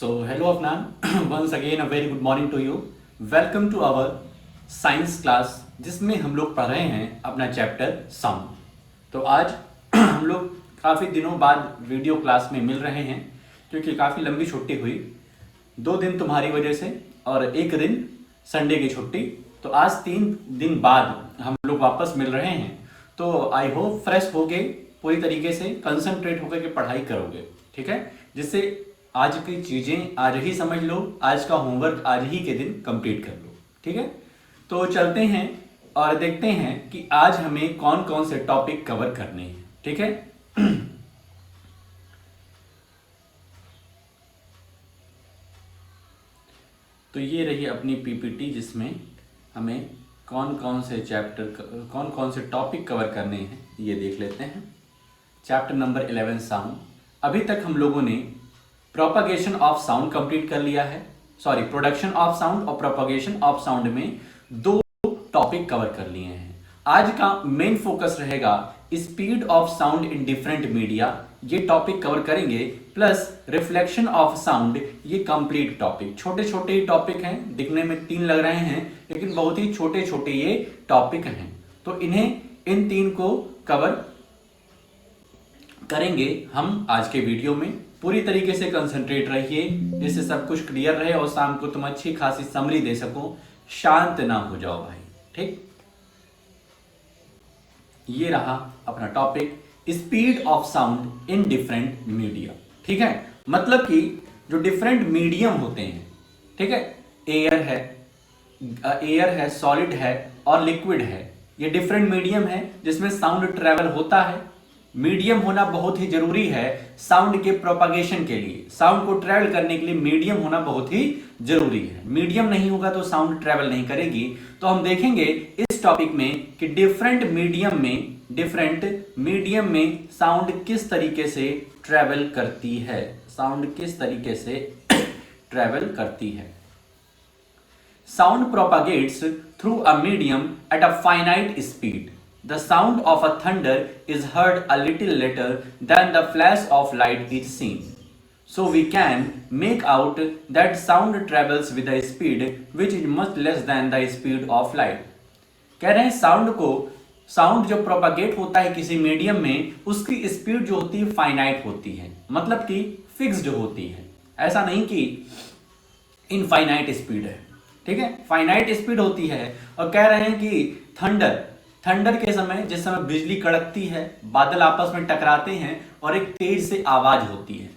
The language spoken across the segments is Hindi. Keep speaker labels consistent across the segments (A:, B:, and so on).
A: So, hello Afnan, once again a very good morning to you. Welcome to our science class जिसमें हम लोग पढ़ रहे हैं अपना चैप्टर साउंड। तो आज हम लोग काफ़ी दिनों बाद वीडियो क्लास में मिल रहे हैं क्योंकि काफ़ी लंबी छुट्टी हुई, 2 दिन तुम्हारी वजह से और 1 दिन संडे की छुट्टी। तो आज 3 दिन बाद हम लोग वापस मिल रहे हैं। तो आई होप फ्रेश होके पूरी तरीके से कंसंट्रेट होकर के पढ़ाई करोगे, ठीक है, जिससे आज की चीज़ें आज ही समझ लो, आज का होमवर्क आज ही के दिन कंप्लीट कर लो, ठीक है। तो चलते हैं और देखते हैं कि आज हमें कौन कौन से टॉपिक कवर करने हैं, ठीक है। तो ये रही अपनी पीपीटी जिसमें हमें कौन कौन से कौन कौन से टॉपिक कवर करने हैं ये देख लेते हैं। Chapter number 11 sound. अभी तक हम लोगों ने प्रोपगेशन ऑफ साउंड कंप्लीट कर लिया है, सॉरी प्रोडक्शन ऑफ साउंड और प्रोपगेशन ऑफ साउंड में 2 टॉपिक कवर कर लिए हैं। आज का मेन फोकस रहेगा speed of sound in different media, ये टॉपिक कवर करेंगे, प्लस रिफ्लेक्शन ऑफ साउंड, ये कंप्लीट टॉपिक। छोटे छोटे टॉपिक हैं, दिखने में 3 लग रहे हैं लेकिन बहुत ही छोटे छोटे ये टॉपिक हैं। तो इन 3 को कवर करेंगे हम आज के वीडियो में। पूरी तरीके से कंसंट्रेट रहिए जिससे सब कुछ क्लियर रहे और शाम को तुम अच्छी खासी समरी दे सको, शांत ना हो जाओ भाई, ठीक। ये रहा अपना topic speed of sound in different media, ठीक है। मतलब कि जो डिफरेंट मीडियम होते हैं, ठीक है, एयर है, सॉलिड है और लिक्विड है, ये डिफरेंट मीडियम है जिसमें साउंड ट्रेवल होता है। मीडियम होना बहुत ही जरूरी है साउंड के प्रोपगेशन के लिए, साउंड को ट्रेवल करने के लिए मीडियम होना बहुत ही जरूरी है। मीडियम नहीं होगा तो साउंड ट्रेवल नहीं करेगी। तो हम देखेंगे इस टॉपिक में कि डिफरेंट मीडियम में साउंड किस तरीके से ट्रेवल करती है, साउंड किस तरीके से ट्रेवल करती है। Sound propagates through a medium at a finite speed. The sound of a thunder is heard a little later than the flash of light is seen. So we can make out that sound travels with a speed which is much less than the speed of light. कह रहे हैं साउंड जो प्रोपागेट होता है किसी मीडियम में, उसकी स्पीड जो होती है फाइनाइट होती है, मतलब कि फिक्स्ड होती है। ऐसा नहीं कि इनफाइनाइट स्पीड है, ठीक है, फाइनाइट स्पीड होती है। और कह रहे हैं कि थंडर के समय, जिस समय बिजली कड़कती है, बादल आपस में टकराते हैं और एक तेज से आवाज होती है,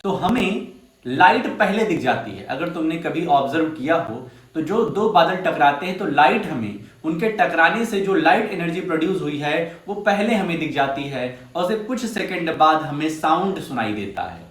A: तो हमें लाइट पहले दिख जाती है। अगर तुमने कभी ऑब्जर्व किया हो तो जो 2 बादल टकराते हैं तो लाइट हमें, उनके टकराने से जो लाइट एनर्जी प्रोड्यूस हुई है वो पहले हमें दिख जाती है और सिर्फ कुछ सेकंड बाद हमें साउंड सुनाई देता है,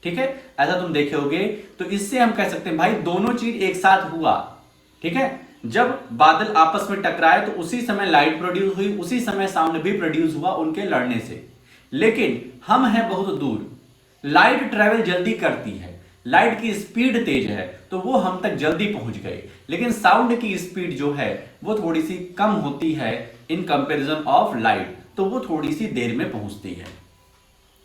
A: ठीक है। ऐसा तुम देखे होगे। तो इससे हम कह सकते हैं भाई दोनों चीज एक साथ हुआ, ठीक है। जब बादल आपस में टकराए तो उसी समय लाइट प्रोड्यूस हुई, उसी समय साउंड भी प्रोड्यूस हुआ उनके लड़ने से। लेकिन हम हैं बहुत दूर, लाइट ट्रेवल जल्दी करती है, लाइट की स्पीड तेज है तो वो हम तक जल्दी पहुंच गए, लेकिन साउंड की स्पीड जो है वो थोड़ी सी कम होती है इन कंपैरिजन ऑफ लाइट, तो वो थोड़ी सी देर में पहुंचती है।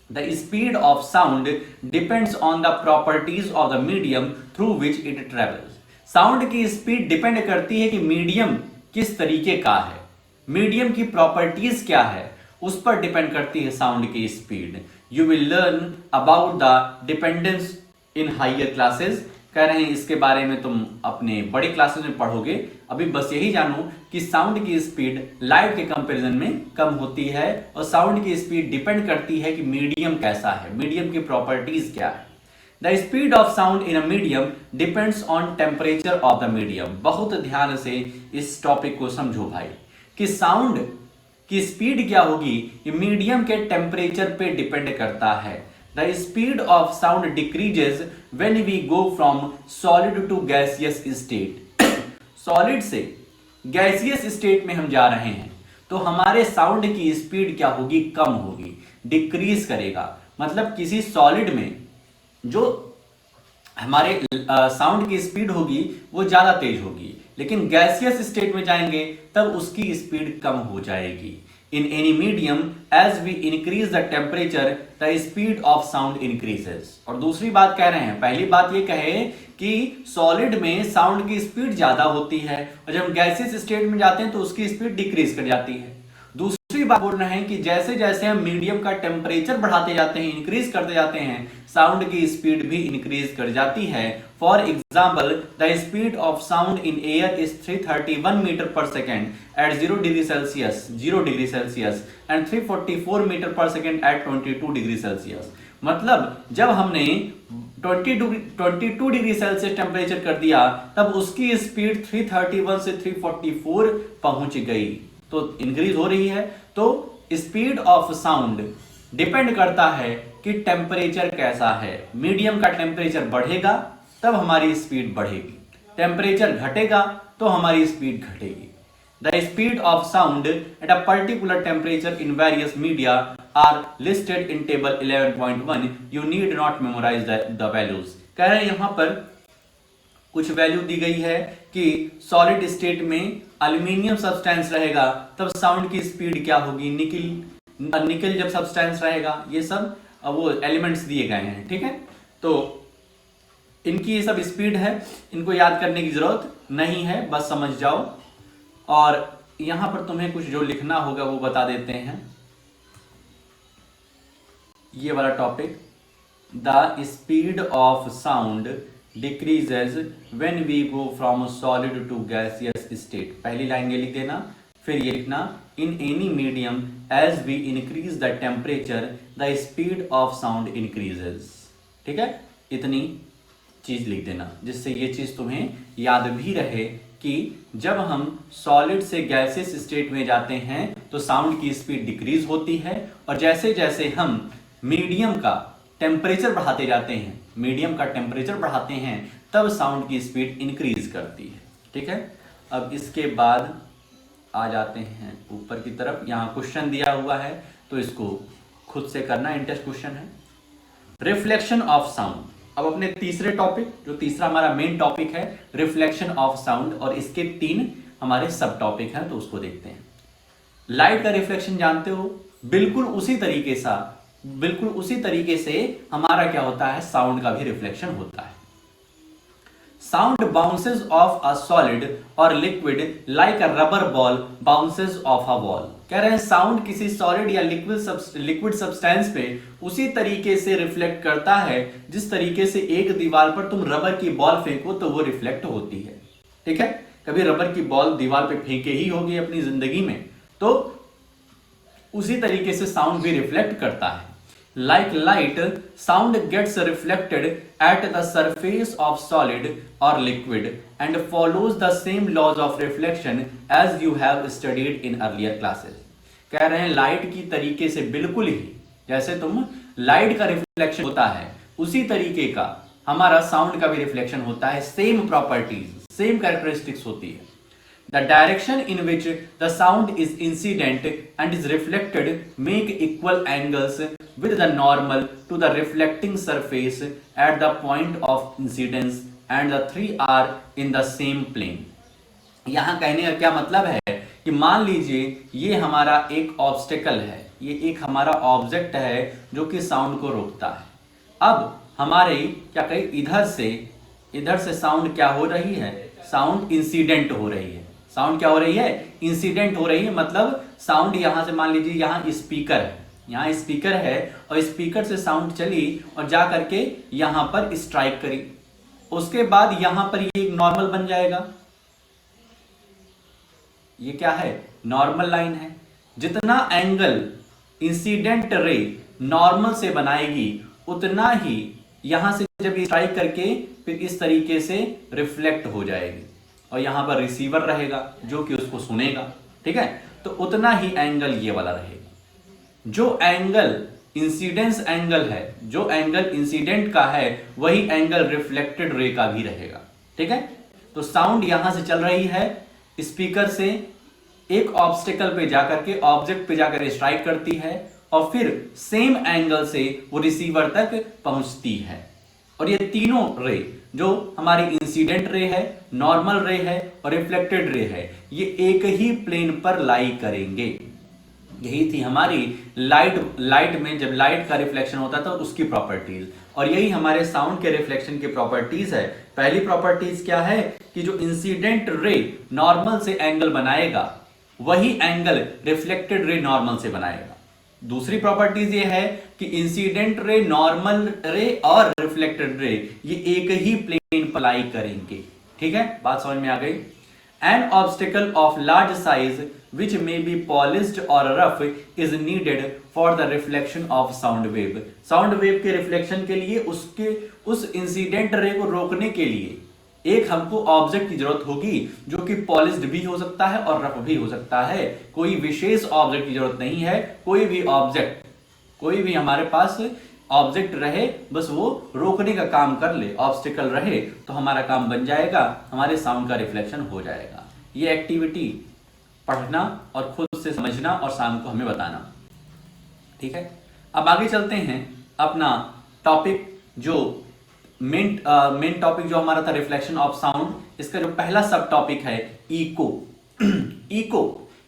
A: The speed of sound depends on the properties of the medium through which it travels. Sound की स्पीड डिपेंड करती है कि मीडियम किस तरीके का है, मीडियम की प्रॉपर्टीज क्या है, उस पर डिपेंड करती है साउंड की speed. You will learn about the dependence in higher classes. कह रहे हैं इसके बारे में तुम अपने बड़े क्लासेस में पढ़ोगे। अभी बस यही जानो कि साउंड की स्पीड लाइट के कंपैरिजन में कम होती है और साउंड की स्पीड डिपेंड करती है कि मीडियम कैसा है, मीडियम की प्रॉपर्टीज क्या है। The speed of sound in a medium depends on temperature of the medium. बहुत ध्यान से इस टॉपिक को समझो भाई कि साउंड की स्पीड क्या होगी, ये मीडियम के टेम्परेचर पे डिपेंड करता है। The speed of sound decreases when we go from solid to gaseous state. Solid से गैसियस स्टेट में हम जा रहे हैं तो हमारे साउंड की स्पीड क्या होगी, कम होगी, डिक्रीज करेगा। मतलब किसी सॉलिड में जो हमारे साउंड की स्पीड होगी वो ज्यादा तेज होगी, लेकिन गैसियस स्टेट में जाएंगे तब उसकी स्पीड कम हो जाएगी। in any medium as we increase the temperature the speed of sound increases। और दूसरी बात कह रहे हैं, पहली बात ये कहे कि सॉलिड में साउंड की स्पीड ज्यादा होती है और जब गैसियस स्टेट में जाते हैं तो उसकी स्पीड डिक्रीज कर जाती है। दूसरी बात बोल रहे हैं कि जैसे जैसे हम मीडियम का टेम्परेचर बढ़ाते जाते हैं, इंक्रीज करते जाते हैं, साउंड की स्पीड भी इंक्रीज कर जाती है। For example the speed of sound in air is 331 metre per second at 0 degree Celsius and 344 metre per second at 22 degree Celsius. मतलब जब हमने 22 डिग्री सेल्सियस टेम्परेचर कर दिया तब उसकी स्पीड 331 से 344 पहुंच गई, तो इंक्रीज हो रही है। तो स्पीड ऑफ साउंड डिपेंड करता है कि टेम्परेचर कैसा है। मीडियम का टेम्परेचर बढ़ेगा तब हमारी स्पीड बढ़ेगी, टेम्परेचर घटेगा तो हमारी स्पीड घटेगी। The speed of sound at a particular temperature in various media are listed in table 11.1। You need not memorise the values. कह रहे हैं यहां पर कुछ वैल्यू दी गई है कि सॉलिड स्टेट में एल्यूमिनियम सब्सटेंस रहेगा तब साउंड की स्पीड क्या होगी, निकल जब सब्सटेंस रहेगा, ये सब वो एलिमेंट्स दिए गए हैं। ठीक है, तो इनकी ये सब स्पीड है, इनको याद करने की जरूरत नहीं है, बस समझ जाओ। और यहां पर तुम्हें कुछ जो लिखना होगा वो बता देते हैं। ये वाला topic, the speed of sound decreases when we go from solid to gaseous state. पहली लाइन ये लिख देना, फिर ये लिखना in any medium as we increase the temperature the speed of sound increases. ठीक है, इतनी चीज लिख देना जिससे ये चीज तुम्हें याद भी रहे कि जब हम सॉलिड से गैसियस स्टेट में जाते हैं तो साउंड की स्पीड डिक्रीज होती है और जैसे जैसे हम मीडियम का टेम्परेचर बढ़ाते जाते हैं, मीडियम का टेम्परेचर बढ़ाते हैं तब साउंड की स्पीड इंक्रीज करती है। ठीक है, अब इसके बाद आ जाते हैं ऊपर की तरफ। यहाँ क्वेश्चन दिया हुआ है तो इसको खुद से करना, इंटरेस्ट क्वेश्चन है। Reflection of sound. अब अपने तीसरे टॉपिक, जो तीसरा हमारा मेन टॉपिक है, रिफ्लेक्शन ऑफ साउंड, और इसके 3 हमारे सब टॉपिक हैं तो उसको देखते हैं। लाइट का रिफ्लेक्शन जानते हो, बिल्कुल उसी तरीके से हमारा क्या होता है, साउंड का भी रिफ्लेक्शन होता है। Sound bounces off a solid और liquid like a rubber ball bounces off a wall. कह रहे हैं साउंड किसी सॉलिड या लिक्विड सब्सटेंस पे उसी तरीके से रिफ्लेक्ट करता है जिस तरीके से एक दीवार पर तुम रबर की बॉल फेंको तो वो रिफ्लेक्ट होती है। ठीक है, कभी रबर की बॉल दीवार पे फेंके ही होगी अपनी जिंदगी में, तो उसी तरीके से साउंड भी रिफ्लेक्ट करता है। Like light, sound gets reflected at the surface of solid or liquid and follows the same laws of reflection as you have studied in earlier classes। कह रहे हैं लाइट की तरीके से बिल्कुल ही जैसे तुम लाइट का रिफ्लेक्शन होता है उसी तरीके का हमारा साउंड का भी रिफ्लेक्शन होता है। सेम प्रॉपर्टीज, सेम कैरेक्टरिस्टिक्स होती है। The direction in which the sound is incident and is reflected make equal angles with the normal to the reflecting surface at the point of incidence and the 3 are in the same plane। यहाँ कहने का क्या मतलब है कि मान लीजिए ये हमारा एक ऑब्स्टेकल है, ये एक हमारा ऑब्जेक्ट है जो कि साउंड को रोकता है। अब हमारे क्या कहीं इधर से साउंड क्या हो रही है, साउंड इंसिडेंट हो रही है। साउंड क्या हो रही है, इंसिडेंट हो रही है। मतलब साउंड यहां से, मान लीजिए यहाँ स्पीकर है और स्पीकर से साउंड चली और जा करके यहां पर स्ट्राइक करी, उसके बाद यहां पर ये एक नॉर्मल बन जाएगा। ये क्या है, नॉर्मल लाइन है। जितना एंगल इंसिडेंट रे नॉर्मल से बनाएगी उतना ही यहां से जब स्ट्राइक करके फिर इस तरीके से रिफ्लेक्ट हो जाएगी और यहां पर रिसीवर रहेगा जो कि उसको सुनेगा। ठीक है, तो उतना ही एंगल ये वाला रहेगा। जो एंगल इंसिडेंस एंगल है, जो एंगल इंसिडेंट का है वही एंगल रिफ्लेक्टेड रे का भी रहेगा। ठीक है, तो साउंड यहां से चल रही है, स्पीकर से एक ऑब्स्टेकल पे जाकर के ऑब्जेक्ट पे जाकर स्ट्राइक करती है और फिर सेम एंगल से वो रिसीवर तक पहुंचती है। और ये तीनों रे जो हमारी इंसिडेंट रे है, नॉर्मल रे है और रिफ्लेक्टेड रे है, ये एक ही प्लेन पर लाई करेंगे। यही थी हमारी लाइट में जब लाइट का रिफ्लेक्शन होता था उसकी प्रॉपर्टीज, और यही हमारे साउंड के रिफ्लेक्शन की प्रॉपर्टीज है। पहली प्रॉपर्टीज क्या है कि जो इंसिडेंट रे नॉर्मल से एंगल बनाएगा वही एंगल रिफ्लेक्टेड रे नॉर्मल से बनाएगा। दूसरी प्रॉपर्टीज ये है कि इंसिडेंट रे, नॉर्मल रे और रिफ्लेक्टेड रे ये एक ही प्लेन पर लाई करेंगे। ठीक है, बात समझ में आ गई। An obstacle of large size which may be polished or rough is needed for the reflection of sound wave। Sound wave के रिफ्लेक्शन के लिए उस इंसिडेंट रे को रोकने के लिए एक हमको ऑब्जेक्ट की जरूरत होगी जो कि पॉलिश्ड भी हो सकता है और रफ भी हो सकता है। कोई विशेष ऑब्जेक्ट की जरूरत नहीं है, कोई भी हमारे पास ऑब्जेक्ट रहे, बस वो रोकने का काम कर ले, ऑब्स्टिकल रहे तो हमारा काम बन जाएगा, हमारे साउंड का रिफ्लेक्शन हो जाएगा। ये एक्टिविटी पढ़ना और खुद से समझना और शाम को हमें बताना। ठीक है, अब आगे चलते हैं अपना टॉपिक, जो मेन टॉपिक जो हमारा था रिफ्लेक्शन ऑफ साउंड। इसका जो पहला सब टॉपिक है इको।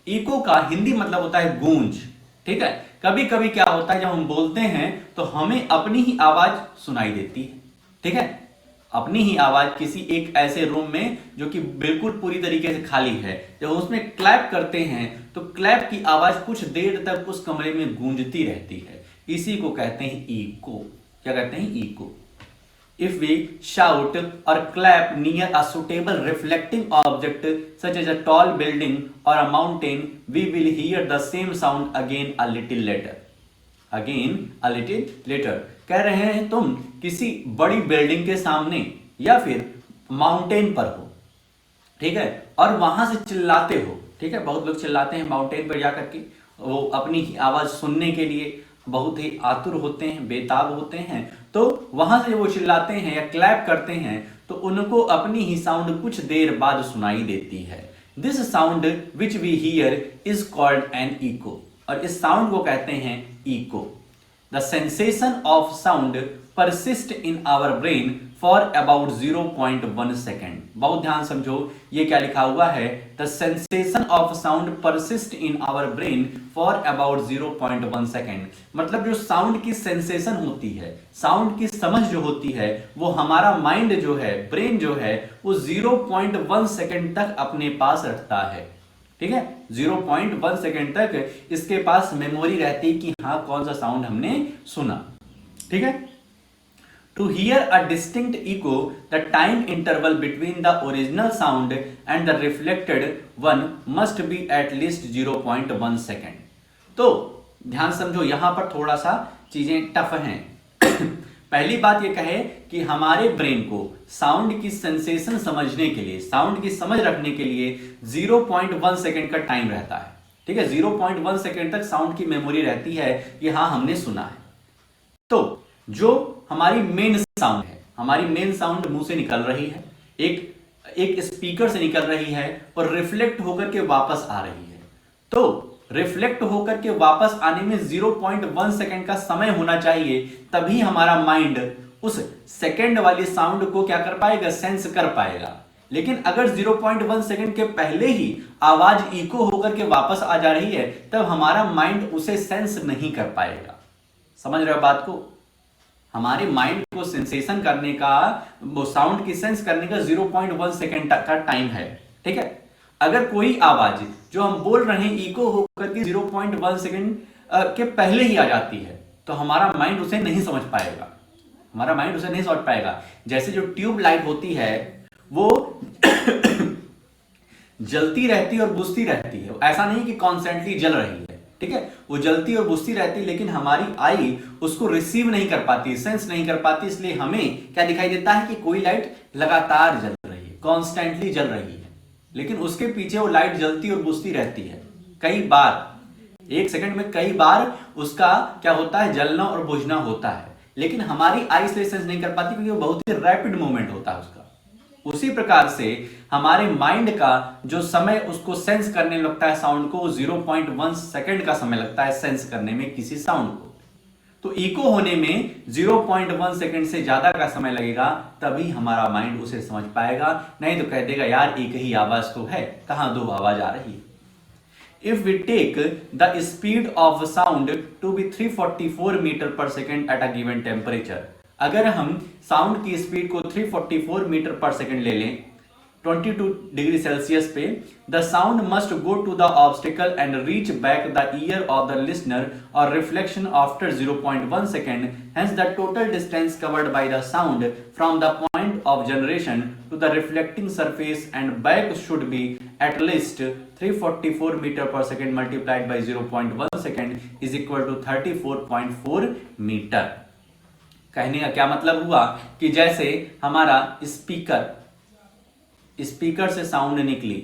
A: इको का हिंदी मतलब होता है गूंज। ठीक है, कभी कभी क्या होता है जब हम बोलते हैं तो हमें अपनी ही आवाज सुनाई देती है। ठीक है, अपनी ही आवाज किसी एक ऐसे रूम में जो कि बिल्कुल पूरी तरीके से खाली है, जब उसमें क्लैप करते हैं तो क्लैप की आवाज कुछ देर तक उस कमरे में गूंजती रहती है। इसी को कहते हैं इको। क्या कहते हैं? Eco. If we shout or clap near a suitable reflecting object such as a tall building or a mountain, we will hear the same sound again a little later. कह रहे हैं तुम किसी बड़ी बिल्डिंग के सामने या फिर माउंटेन पर हो, ठीक है, और वहां से चिल्लाते हो। ठीक है, बहुत लोग चिल्लाते हैं माउंटेन पर जाकर के, वो अपनी ही आवाज सुनने के लिए बहुत ही आतुर होते हैं, बेताब होते हैं। तो वहां से वो चिल्लाते हैं या क्लैप करते हैं तो उनको अपनी ही साउंड कुछ देर बाद सुनाई देती है। This sound which we hear is called an echo, और इस साउंड को कहते हैं echo. The sensation of sound persist in our brain for about 0.1 second. बहुत ध्यान समझो, ये क्या लिखा हुआ है? The sensation of sound persist in our brain for about 0.1 second. मतलब जो साउंड की सेंसेशन होती है, साउंड की समझ जो होती है, वो हमारा माइंड जो है, ब्रेन जो है, वो 0.1 सेकेंड तक अपने पास रखता है। ठीक है, 0.1 सेकेंड तक इसके पास मेमोरी रहती है कि हाँ कौन सा साउंड हमने सुना। ठीक है, to hear a distinct echo, the time interval between the original sound and the reflected one must be at least 0.1 second। तो ध्यान समझो, यहां पर थोड़ा सा चीजें टफ हैं। पहली बात ये कहे कि हमारे ब्रेन को साउंड की सेंसेशन समझने के लिए, साउंड की समझ रखने के लिए 0.1 सेकेंड का टाइम रहता है। ठीक है, 0.1 सेकेंड तक साउंड की मेमोरी रहती है कि हाँ हमने सुना है। तो जो हमारी मेन साउंड है, हमारी मेन साउंड मुंह से निकल रही है, एक स्पीकर से निकल रही है और रिफ्लेक्ट होकर के वापस आ रही है। तो रिफ्लेक्ट होकर के वापस आने में 0.1 सेकेंड का समय होना चाहिए, तभी हमारा माइंड उस सेकेंड वाली साउंड को क्या कर पाएगा? सेंस कर पाएगा। लेकिन अगर 0.1 सेकेंड के पहले ही आवाज इको होकर के वापस आ जा रही है, तब हमारा माइंड उसे सेंस नहीं कर पाएगा। समझ रहे हो बात को? हमारे माइंड को सेंसेशन करने का, वो साउंड की सेंस करने का 0.1 सेकेंड का टाइम है। ठीक है, अगर कोई आवाज जो हम बोल रहे हैं इको होकर के 0.1 सेकेंड के पहले ही आ जाती है तो हमारा माइंड उसे नहीं समझ पाएगा, हमारा माइंड उसे नहीं समझ पाएगा। जैसे जो ट्यूब लाइट होती है वो जलती रहती है और बुझती रहती है, ऐसा नहीं कि कॉन्स्टेंटली जल रही है। ठीक है, वो जलती और बुझती रहती है, लेकिन हमारी आई उसको रिसीव नहीं कर पाती, सेंस नहीं कर पाती, इसलिए हमें क्या दिखाई देता है कि कोई लाइट लगातार जल रही है, कॉन्स्टेंटली जल रही है, लेकिन उसके पीछे वो लाइट जलती और बुझती रहती है। कई बार, एक सेकंड में कई बार उसका क्या होता है? जलना और बुझना होता है, लेकिन हमारी आई से सेंस नहीं कर पाती क्योंकि वो बहुत ही रैपिड मूवमेंट होता है उसका। उसी प्रकार से हमारे माइंड का जो समय उसको सेंस करने लगता है साउंड को, 0.1 सेकेंड का समय लगता है सेंस करने में किसी साउंड को। तो इको होने में 0.1 सेकेंड से ज्यादा का समय लगेगा, तभी हमारा माइंड उसे समझ पाएगा, नहीं तो कह देगा यार एक ही आवाज तो है, कहां दो आवाज आ रही है। if we take the speed of sound to be 344 metre per second at a given temperature, अगर हम साउंड की स्पीड को 344 मीटर पर सेकेंड ले लें 22 डिग्री सेल्सियस पे, the sound must go to the obstacle and reach back the ear of the listener और reflection after 0.1 second, hence the total distance covered by the sound from the point of generation to the reflecting surface and back should be at least 344 metre per second multiplied by 0.1 second is equal to 34.4 metre. कहने का क्या मतलब हुआ कि जैसे हमारा स्पीकर से साउंड निकली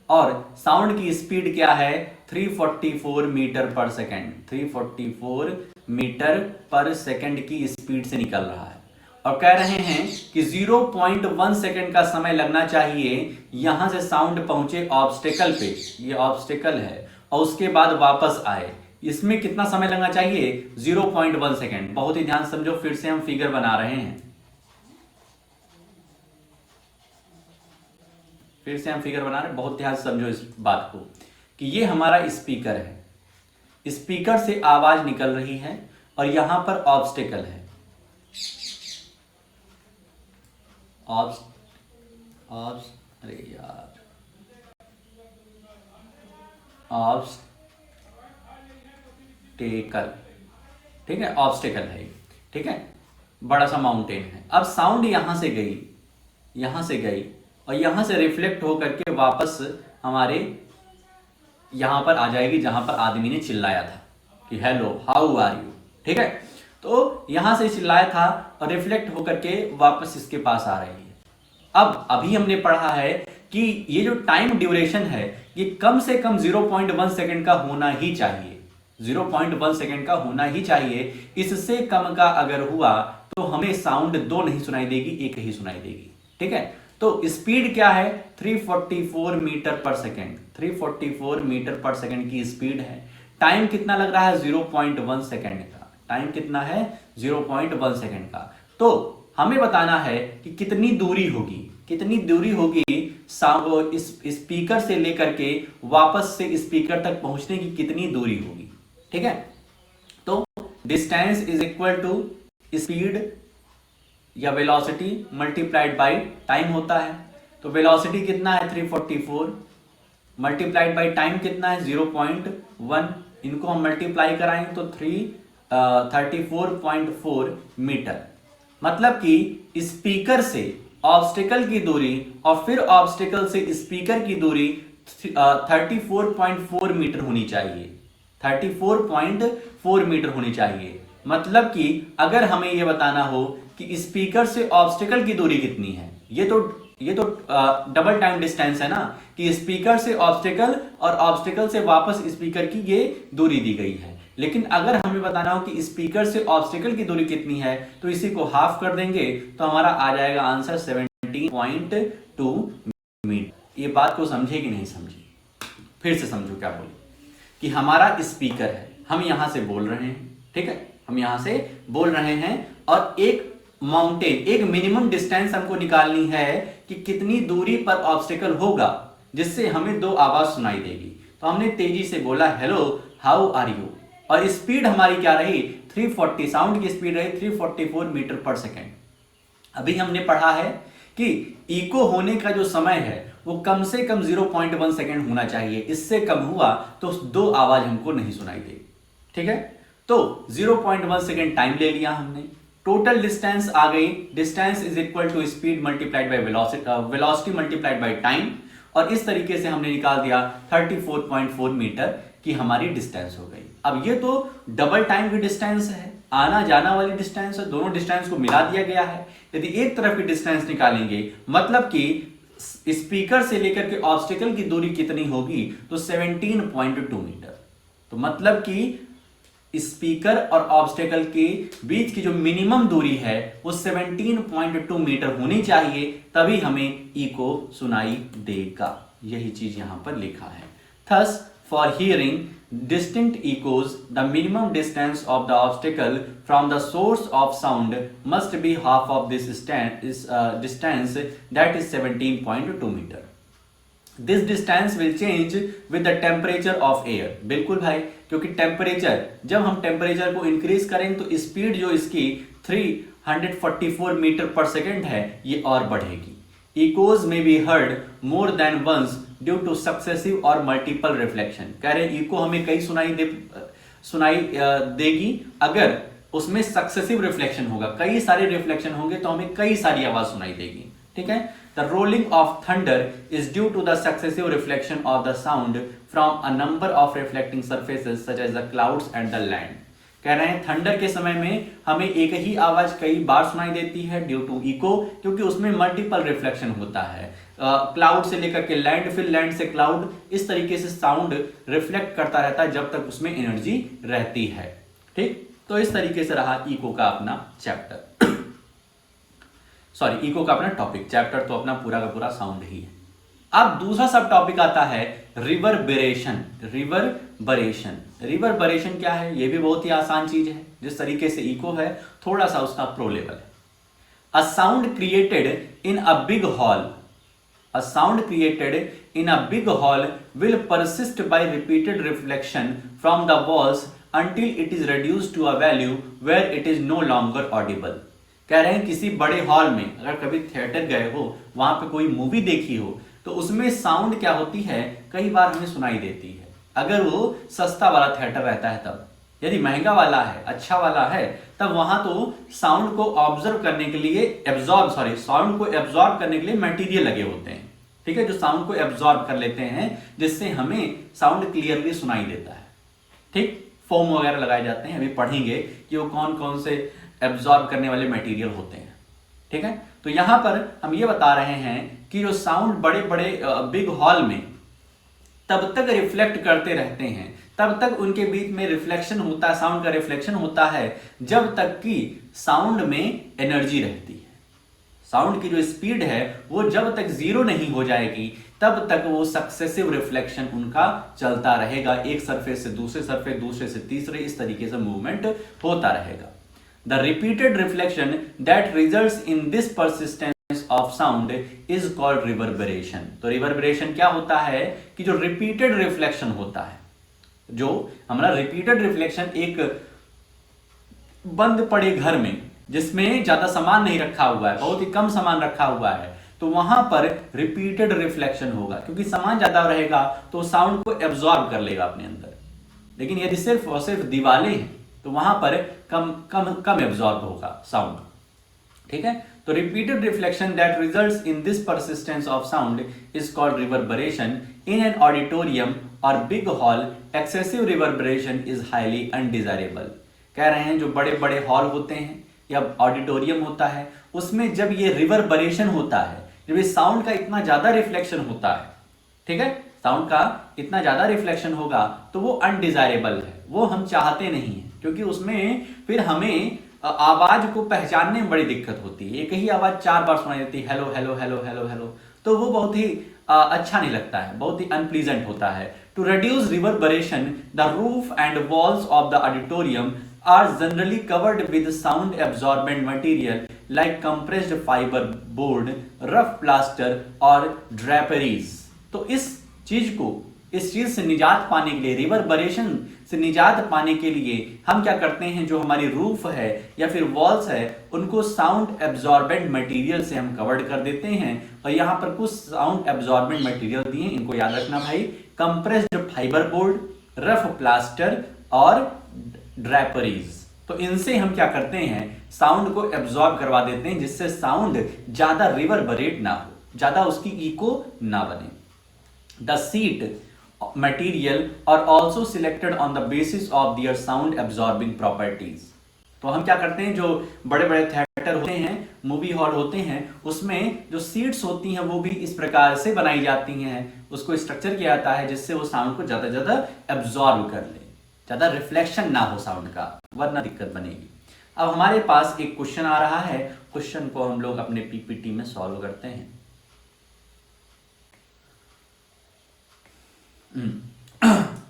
A: और साउंड की स्पीड क्या है 344 metre per second, 344 metre per second की स्पीड से निकल रहा है और कह रहे हैं कि 0.1 सेकेंड का समय लगना चाहिए यहां से साउंड पहुंचे ऑब्स्टेकल पे, ये ऑब्स्टेकल है, और उसके बाद वापस आए। इसमें कितना समय लगना चाहिए 0.1 सेकेंड। बहुत ही ध्यान समझो, फिर से हम फिगर बना रहे हैं, बहुत ध्यान से समझो इस बात को कि ये हमारा स्पीकर है, स्पीकर से आवाज निकल रही है और यहां पर ऑब्स्टेकल है, अरे यार, ऑब्स्टेकल, ठीक है, ऑब्स्टेकल है, ठीक है, बड़ा सा माउंटेन है। अब साउंड यहां से गई और यहां से रिफ्लेक्ट होकर के वापस हमारे यहां पर आ जाएगी जहां पर आदमी ने चिल्लाया था कि हेलो हाउ आर यू, ठीक है। तो यहां से चिल्लाया था और रिफ्लेक्ट होकर के वापस इसके पास आ रही है। अब अभी हमने पढ़ा है कि ये जो टाइम ड्यूरेशन है ये कम से कम 0.1 सेकेंड का होना ही चाहिए, 0.1 सेकेंड का होना ही चाहिए। इससे कम का अगर हुआ तो हमें साउंड दो नहीं सुनाई देगी, एक ही सुनाई देगी, ठीक है। तो स्पीड क्या है 344 metre per second, 344 metre per second की स्पीड है। टाइम कितना लग रहा है 0.1 सेकेंड का, टाइम कितना है 0.1 सेकेंड का। तो हमें बताना है कि कितनी दूरी होगी इस स्पीकर से लेकर के वापस से स्पीकर तक पहुंचने की कितनी दूरी होगी, ठीक है। तो distance is equal to speed या वेलोसिटी मल्टीप्लाइड बाय टाइम होता है। तो वेलोसिटी कितना है 344 मल्टीप्लाइड बाय टाइम कितना है 0.1, इनको हम मल्टीप्लाई कराएंगे तो 34.4 मीटर। मतलब कि स्पीकर से ऑब्स्टेकल की दूरी और फिर ऑब्स्टेकल से स्पीकर की दूरी 34.4 मीटर होनी चाहिए, 34.4 मीटर होनी चाहिए। मतलब कि अगर हमें यह बताना हो कि स्पीकर से ऑब्स्टेकल की दूरी कितनी है, ये तो डबल टाइम डिस्टेंस है ना, कि स्पीकर से ऑब्स्टेकल और ऑब्स्टेकल से वापस स्पीकर की ये दूरी दी गई है। लेकिन अगर हमें बताना हो कि स्पीकर से ऑब्स्टेकल की दूरी कितनी है तो इसी को हाफ कर देंगे तो हमारा आ जाएगा आंसर 17.2 मीटर। ये बात को समझे कि नहीं समझे, फिर से समझो क्या बोले कि हमारा स्पीकर है, हम यहां से बोल रहे हैं, ठीक है, हम यहां से बोल रहे हैं और एक माउंटेन, एक मिनिमम डिस्टेंस हमको निकालनी है कि कितनी दूरी पर ऑब्स्टेकल होगा जिससे हमें दो आवाज सुनाई देगी। तो हमने तेजी से बोला हेलो हाउ आर यू, और स्पीड हमारी क्या रही 340, साउंड की स्पीड रही 344 मीटर पर सेकेंड। अभी हमने पढ़ा है कि इको होने का जो समय है वो कम से कम 0.1 सेकेंड होना चाहिए, इससे कम हुआ तो दो आवाज हमको नहीं सुनाई देगी, ठीक है। तो 0.1 सेकेंड टाइम ले लिया हमने, टोटल डिस्टेंस आ गई, distance is equal to speed multiplied by velocity multiplied by time, और इस तरीके से हमने निकाल दिया 34.4 मीटर की हमारी डिस्टेंस हो गई। अब ये तो डबल टाइम की डिस्टेंस है, आना जाना वाली डिस्टेंस है, दोनों डिस्टेंस को मिला दिया गया है। यदि एक तरफ की डिस्टेंस निकालेंगे मतलब कि स्पीकर से लेकर के ऑब्स्टेकल की दूरी कितनी होगी तो 17.2 मीटर। तो मतलब कि स्पीकर और ऑब्स्टेकल के बीच की जो मिनिमम दूरी है वो 17.2 मीटर होनी चाहिए, तभी हमें इको सुनाई देगा। यही चीज यहां पर लिखा है। Thus for hearing distinct echoes, the minimum distance of the obstacle from the source of sound must be half of this distance, that is 17.2 meter. This distance will change with the temperature of air. बिल्कुल भाई, क्योंकि टेम्परेचर, जब हम टेम्परेचर को इंक्रीज करेंगे तो स्पीड जो इसकी 344 मीटर पर सेकेंड है ये और बढ़ेगी। Echoes may be heard more than once due to successive और मल्टीपल रिफ्लेक्शन। कह रहे हैं इको हमें कई सुनाई देगी अगर उसमें सक्सेसिव रिफ्लेक्शन होगा, कई सारे रिफ्लेक्शन होंगे तो हमें कई सारी आवाज सुनाई देगी। ठीक है, the rolling of thunder is due to the successive reflection of the sound from a number of reflecting surfaces such as the clouds and the land. कह रहे हैं थंडर के समय में हमें एक ही आवाज कई बार सुनाई देती है ड्यू टू इको, क्योंकि उसमें मल्टीपल रिफ्लेक्शन होता है। क्लाउड से लेकर के लैंड, फिर लैंड से क्लाउड, इस तरीके से साउंड रिफ्लेक्ट करता रहता है जब तक उसमें एनर्जी रहती है। ठीक, तो इस तरीके से रहा इको का अपना चैप्टर, सॉरी इको का अपना टॉपिक। चैप्टर तो अपना पूरा का पूरा साउंड ही है। अब दूसरा सब टॉपिक आता है रिवर्बरेशन। रिवर्बरेशन, रिवर्बरेशन क्या है? ये भी बहुत ही आसान चीज है, जिस तरीके से इको है थोड़ा सा उसका प्रो लेवल है। A sound created in a big hall, a sound created in a big hall will persist by repeated reflection from the walls until it is reduced to a value where it is no longer audible। कह रहे हैं किसी बड़े हॉल में, अगर कभी थिएटर गए हो, वहां पे कोई मूवी देखी हो, तो उसमें साउंड क्या होती है, कई बार हमें सुनाई देती है। अगर वो सस्ता वाला थिएटर रहता है तब, यदि महंगा वाला है, अच्छा वाला है, तब वहां तो साउंड को ऑब्जर्व करने के लिए साउंड को एब्जॉर्ब करने के लिए मटेरियल लगे होते हैं। ठीक है, जो साउंड को एब्जॉर्ब कर लेते हैं, जिससे हमें साउंड क्लियरली सुनाई देता है। ठीक, फोम वगैरह लगाए जाते हैं, अभी पढ़ेंगे कि वो कौन कौन से एब्जॉर्ब करने वाले मटेरियल होते हैं। ठीक है, तो यहां पर हम ये बता रहे हैं कि जो साउंड बड़े बड़े बिग हॉल में तब तक रिफ्लेक्ट करते रहते हैं, तब तक उनके बीच में रिफ्लेक्शन होता है, साउंड का रिफ्लेक्शन होता है, जब तक कि साउंड में एनर्जी रहती है। साउंड की जो स्पीड है वो जब तक जीरो नहीं हो जाएगी तब तक वो सक्सेसिव रिफ्लेक्शन उनका चलता रहेगा, एक सरफेस से दूसरे सरफेस, दूसरे से तीसरे, इस तरीके से मूवमेंट होता रहेगा। The repeated reflection that results in this persistence of sound is called reverberation. तो रिवर्बरेशन क्या होता है कि जो रिपीटेड रिफ्लेक्शन होता है, जो हमारा रिपीटेड रिफ्लेक्शन एक बंद पड़े घर में जिसमें ज्यादा सामान नहीं रखा हुआ है, बहुत ही कम सामान रखा हुआ है, तो वहां पर रिपीटेड रिफ्लेक्शन होगा, क्योंकि सामान ज्यादा रहेगा तो साउंड को एब्जॉर्ब कर लेगा अपने अंदर। लेकिन यदि सिर्फ और सिर्फ दीवारें हैं तो वहां पर कम कम कम एब्जॉर्ब होगा साउंड। ठीक है, तो repeated reflection that results in this persistence of sound is called reverberation. In an auditorium और big hall excessive reverberation is highly undesirable. कह रहे हैं जो बड़े बड़े हॉल होते हैं या ऑडिटोरियम होता है, उसमें जब ये रिवर्बरेशन होता है, जब ये साउंड का इतना ज्यादा रिफ्लेक्शन होता है, ठीक है, साउंड का इतना ज्यादा रिफ्लेक्शन होगा तो वो अनडिजायरेबल है, वो हम चाहते नहीं है, क्योंकि उसमें फिर हमें आवाज को पहचानने में बड़ी दिक्कत होती है। एक ही आवाज 4 बार सुनाई देती है, hello hello hello hello hello, तो वो बहुत ही अच्छा नहीं लगता है, बहुत ही अनप्लीजेंट होता है। To reduce reverberation the roof and walls of the auditorium are generally covered with sound absorbent material like compressed fiber board, rough plaster और draperies। तो इस चीज से निजात पाने के लिए, रिवर्बरेशन से निजात पाने के लिए हम क्या करते हैं, जो हमारी रूफ है या फिर वॉल्स है उनको साउंड एब्जॉर्बेंट मटेरियल से हम कवर्ड कर देते हैं। और यहाँ पर कुछ साउंड एब्जॉर्बेंट मटेरियल दिए, इनको याद रखना भाई, compressed fibre board, rough plaster और ड्रैपरीज। तो इनसे हम क्या करते हैं, साउंड को एब्जॉर्ब करवा देते हैं, जिससे साउंड ज्यादा रिवर्बरेट ना हो, ज्यादा उसकी इको ना बने। The seat material are also selected on the basis of their sound absorbing properties. तो हम क्या करते हैं, जो बड़े बड़े थिएटर होते हैं, मूवी हॉल होते हैं, उसमें जो सीट्स होती हैं वो भी इस प्रकार से बनाई जाती हैं, उसको स्ट्रक्चर किया जाता है जिससे वो साउंड को ज्यादा ज्यादा एब्जॉर्ब कर ले, ज्यादा रिफ्लेक्शन ना हो साउंड का, वरना दिक्कत बनेगी। अब हमारे पास एक क्वेश्चन आ रहा है, क्वेश्चन को हम लोग अपने पीपीटी में सॉल्व करते हैं।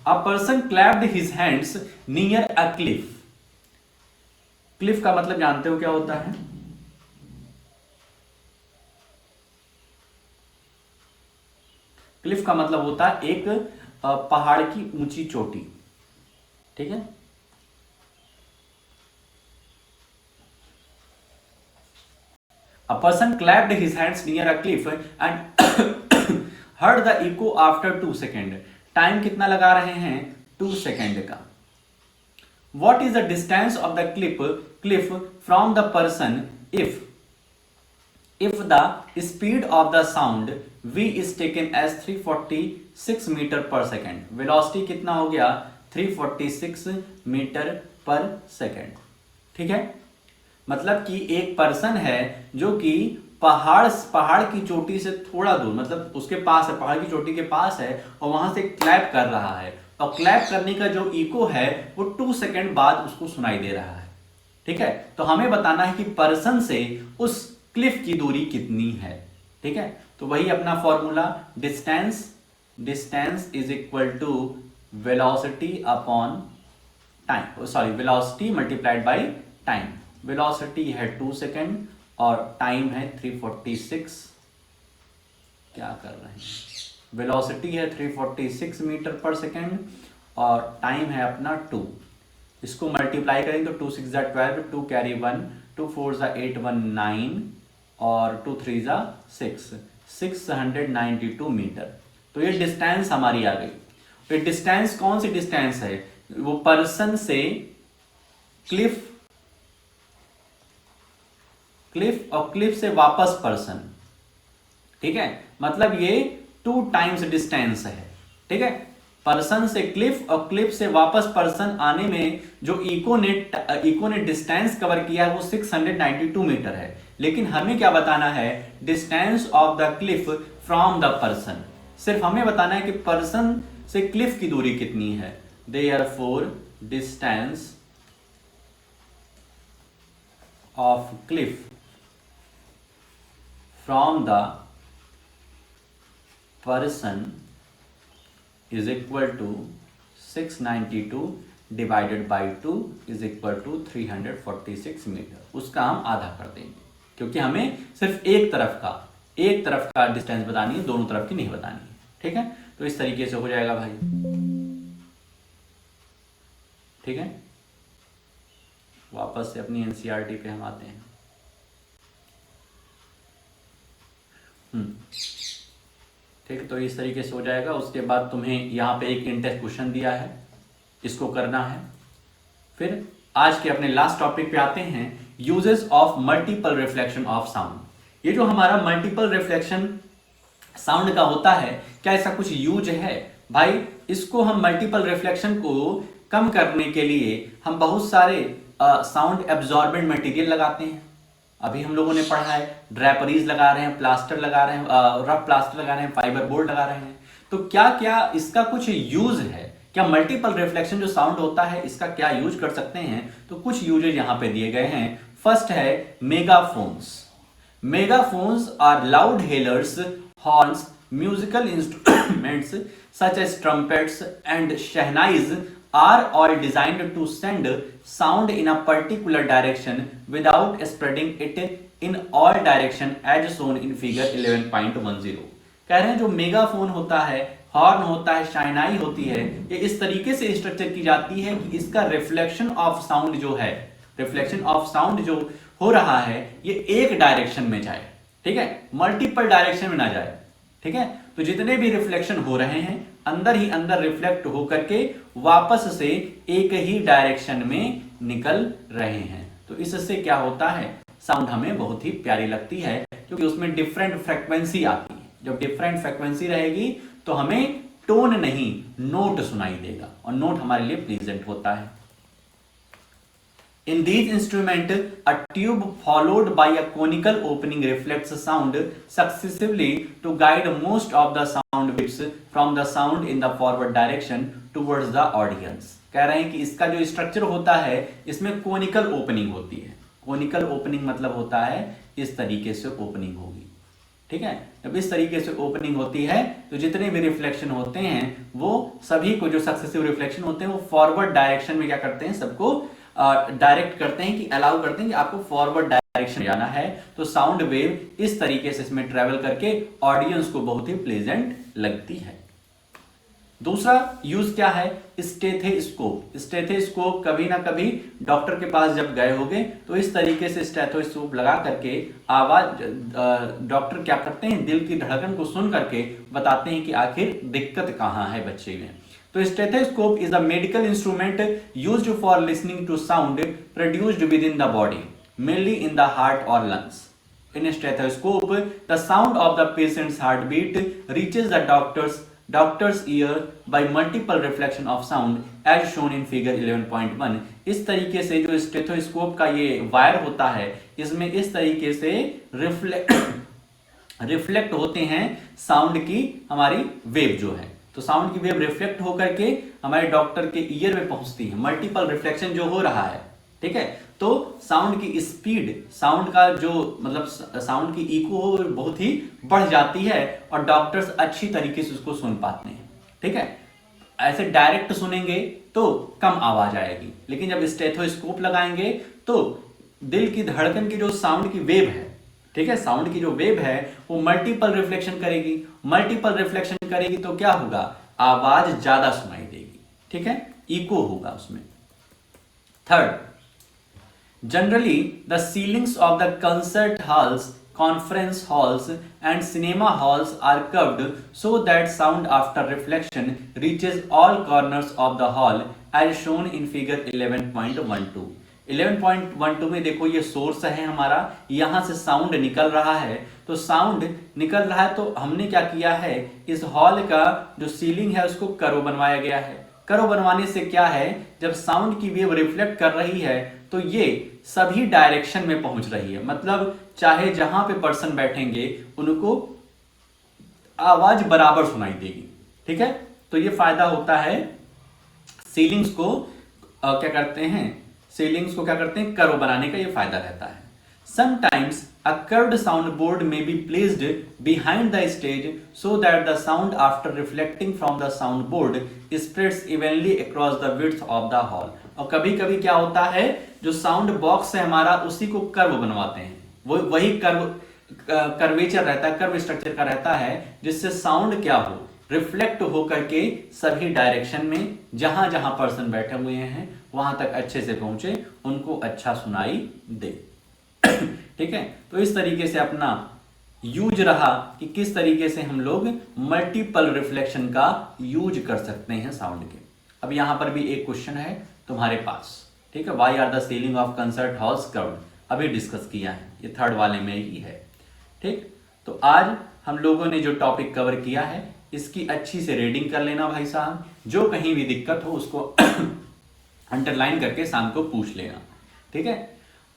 A: A person clapped his hands near a cliff। Cliff का मतलब जानते हो क्या होता है? क्लिफ का मतलब होता है एक पहाड़ की ऊंची चोटी, ठीक है। A person clapped his hands near a cliff and heard the echo after 2 seconds. Time कितना लगा रहे हैं? 2 सेकेंड का। What is the distance of the cliff from the person if the speed of the sound v is taken as 346 metre per second? Velocity कितना हो गया? 346 मीटर पर सेकेंड, ठीक है। मतलब कि एक पर्सन है जो कि पहाड़ की चोटी से थोड़ा दूर, मतलब उसके पास है, पहाड़ की चोटी के पास है और वहां से क्लैप कर रहा है, और क्लैप करने का जो इको है वो 2 सेकेंड बाद उसको सुनाई दे रहा है, ठीक है। तो हमें बताना है कि पर्सन से उस क्लिफ की दूरी कितनी है, ठीक है। तो वही अपना formula, distance is equal to velocity upon time, sorry velocity multiplied by time. Velocity है 2 सेकेंड और टाइम है 346, क्या कर रहे हैं, वेलोसिटी है 346 मीटर पर सेकेंड और टाइम है अपना 2। इसको मल्टीप्लाई करें तो 2 6 जा 12, 2 कैरी 1, 2 4 जा 8 1 9 और 2 3 जा 6, 692 मीटर। तो ये डिस्टेंस हमारी आ गई। ये डिस्टेंस कौन सी डिस्टेंस है? वो पर्सन से क्लिफ और क्लिफ से वापस पर्सन, ठीक है। मतलब ये 2 टाइम्स डिस्टेंस है, ठीक है। पर्सन से क्लिफ और क्लिफ से वापस पर्सन आने में जो इको ने डिस्टेंस कवर किया है वो 692 मीटर है। लेकिन हमें क्या बताना है? Distance of the Cliff from the person. सिर्फ हमें बताना है कि पर्सन से क्लिफ की दूरी कितनी है। Therefore distance of Cliff from the person is equal to 692 divided by 2 is equal to 346 metre. उसका हम आधा कर देंगे क्योंकि हमें सिर्फ एक तरफ का डिस्टेंस बतानी है, दोनों तरफ की नहीं बतानी है, ठीक है। तो इस तरीके से हो जाएगा भाई, ठीक है। वापस से अपनी एनसीईआरटी पे हम आते हैं। ठीक है, तो इस तरीके से हो जाएगा। उसके बाद तुम्हें यहाँ पे एक इंटेस्ट क्वेश्चन दिया है, इसको करना है। फिर आज के अपने लास्ट टॉपिक पे आते हैं, uses of multiple reflection of sound. ये जो हमारा मल्टीपल रिफ्लेक्शन साउंड का होता है, क्या इसका कुछ यूज है? भाई इसको हम मल्टीपल रिफ्लेक्शन को कम करने के लिए हम बहुत सारे साउंड एब्जॉर्बेंट मटेरियल लगाते हैं। अभी हम लोगों ने पढ़ा है, ड्रैपरीज लगा रहे हैं, प्लास्टर लगा रहे हैं, रफ प्लास्टर लगा रहे हैं, फाइबर बोर्ड लगा रहे हैं। तो क्या क्या इसका कुछ यूज है? क्या मल्टीपल रिफ्लेक्शन जो साउंड होता है इसका क्या यूज कर सकते हैं? तो कुछ यूजेज यहां पे दिए गए हैं। फर्स्ट है megaphones. Megaphones are loud hailers, horns, musical instruments such as trumpets and shehnais are all designed to send sound in a particular direction without spreading it in all direction as shown in figure 11.10। कह रहे हैं जो मेगाफोन होता है, हॉर्न होता है, शाइनाई होती है, ये इस तरीके से स्ट्रक्चर की जाती है कि इसका रिफ्लेक्शन ऑफ साउंड जो है, रिफ्लेक्शन ऑफ साउंड जो हो रहा है ये एक डायरेक्शन में जाए, ठीक है, मल्टीपल डायरेक्शन में ना जाए, ठीक है। तो जितने भी रिफ्लेक्शन हो रहे हैं अंदर ही अंदर रिफ्लेक्ट होकर के वापस से एक ही डायरेक्शन में निकल रहे हैं। तो इससे क्या होता है, साउंड हमें बहुत ही प्यारी लगती है क्योंकि उसमें डिफरेंट फ्रीक्वेंसी आती है। जब डिफरेंट फ्रीक्वेंसी रहेगी तो हमें टोन नहीं नोट सुनाई देगा और नोट हमारे लिए प्लीजेंट होता है। In these instruments, a tube followed by a conical opening reflects sound successively to guide most of the sound bits from the sound in the forward direction towards the audience। कह रहे हैं कि इसका जो स्ट्रक्चर होता है इसमें कोनिकल ओपनिंग होती है। कोनिकल ओपनिंग मतलब होता है इस तरीके से ओपनिंग होगी, ठीक है। जब इस तरीके से ओपनिंग होती है तो जितने भी रिफ्लेक्शन होते हैं वो सभी को, जो सक्सेसिव रिफ्लेक्शन होते हैं वो फॉरवर्ड डायरेक्शन में क्या करते हैं, सबको डायरेक्ट करते हैं कि अलाउ करते हैं कि आपको फॉरवर्ड डायरेक्शन जाना है। तो साउंड वेव इस तरीके से इसमें ट्रेवल करके ऑडियंस को बहुत ही प्लेजेंट लगती है। दूसरा यूज क्या है, स्टेथोस्कोप। स्टेथोस्कोप कभी ना कभी डॉक्टर के पास जब गए होंगे तो इस तरीके से स्टेथोस्कोप लगा करके आवाज डॉक्टर क्या करते हैं, दिल की धड़कन को सुन करके बताते हैं कि आखिर दिक्कत कहाँ है बच्चे में। तो stethoscope is a medical instrument used for listening to sound produced within the body, mainly in the heart और lungs. In a stethoscope, the sound of the patient's heartbeat reaches the doctor's ear by multiple reflection of sound as shown in figure 11.1। इस तरीके से जो स्टेथोस्कोप का ये वायर होता है, इसमें इस तरीके से रिफ्लेक्ट होते हैं साउंड की हमारी वेव जो है। तो साउंड की वेव रिफ्लेक्ट होकर के हमारे डॉक्टर के ईयर में पहुंचती है, मल्टीपल रिफ्लेक्शन जो हो रहा है, ठीक है। तो साउंड की स्पीड, साउंड का जो मतलब साउंड की इको हो बहुत ही बढ़ जाती है और डॉक्टर्स अच्छी तरीके से उसको सुन पाते हैं, ठीक है। ऐसे डायरेक्ट सुनेंगे तो कम आवाज आएगी, लेकिन जब स्टेथोस्कोप लगाएंगे तो दिल की धड़कन की जो साउंड की वेव है, ठीक है, साउंड की जो वेव है वो मल्टीपल रिफ्लेक्शन करेगी। मल्टीपल रिफ्लेक्शन करेगी तो क्या होगा, आवाज ज्यादा सुनाई देगी, ठीक है, इको होगा उसमें। Third, generally the ceilings of the concert halls, conference halls and cinema halls are curved so that sound after reflection reaches all corners of the hall as shown in figure 11.12। 11.12 में देखो ये सोर्स है हमारा, यहां से साउंड निकल रहा है। तो साउंड निकल रहा है तो हमने क्या किया है, इस हॉल का जो सीलिंग है उसको कर्व बनवाया गया है। कर्व बनवाने से क्या है, जब साउंड की वेव रिफ्लेक्ट कर रही है तो ये सभी डायरेक्शन में पहुंच रही है, मतलब चाहे जहां पे पर्सन बैठेंगे उनको आवाज बराबर सुनाई देगी, ठीक है। तो ये फायदा होता है सीलिंग्स को क्या करते हैं, सीलिंग्स को क्या करते हैं, कर्व बनाने का ये फायदा रहता है। Sometimes a curved soundboard may be placed behind the stage so that the sound after reflecting from the soundboard spreads evenly across the width of the hall। और कभी कभी क्या होता है, जो साउंड बॉक्स है हमारा उसी को कर्व बनवाते हैं, वो वही कर्वेचर रहता है, कर्व स्ट्रक्चर का रहता है, जिससे साउंड क्या हो, रिफ्लेक्ट हो करके सभी डायरेक्शन में जहां जहां पर्सन बैठे हुए हैं वहां तक अच्छे से पहुंचे, उनको अच्छा सुनाई दे, ठीक है। तो इस तरीके से अपना यूज रहा कि किस तरीके से हम लोग मल्टीपल रिफ्लेक्शन का यूज कर सकते हैं साउंड के। अब यहां पर भी एक क्वेश्चन है तुम्हारे पास, ठीक है, why are the ceiling of concert halls curved, अभी डिस्कस किया है, ये थर्ड वाले में ही है, ठीक। तो आज हम लोगों ने जो टॉपिक कवर किया है इसकी अच्छी से रीडिंग कर लेना भाई साहब, जो कहीं भी दिक्कत हो उसको अंडरलाइन करके शाम को पूछ लेना, ठीक है।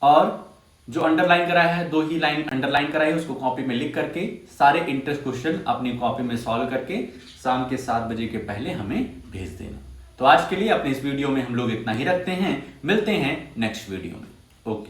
A: और जो अंडरलाइन कराया है, 2 ही लाइन अंडरलाइन कराई है, उसको कॉपी में लिख करके सारे इंटरेस्ट क्वेश्चन अपनी कॉपी में सॉल्व करके शाम के 7 बजे के पहले हमें भेज देना। तो आज के लिए अपने इस वीडियो में हम लोग इतना ही रखते हैं, मिलते हैं नेक्स्ट वीडियो में, ओके।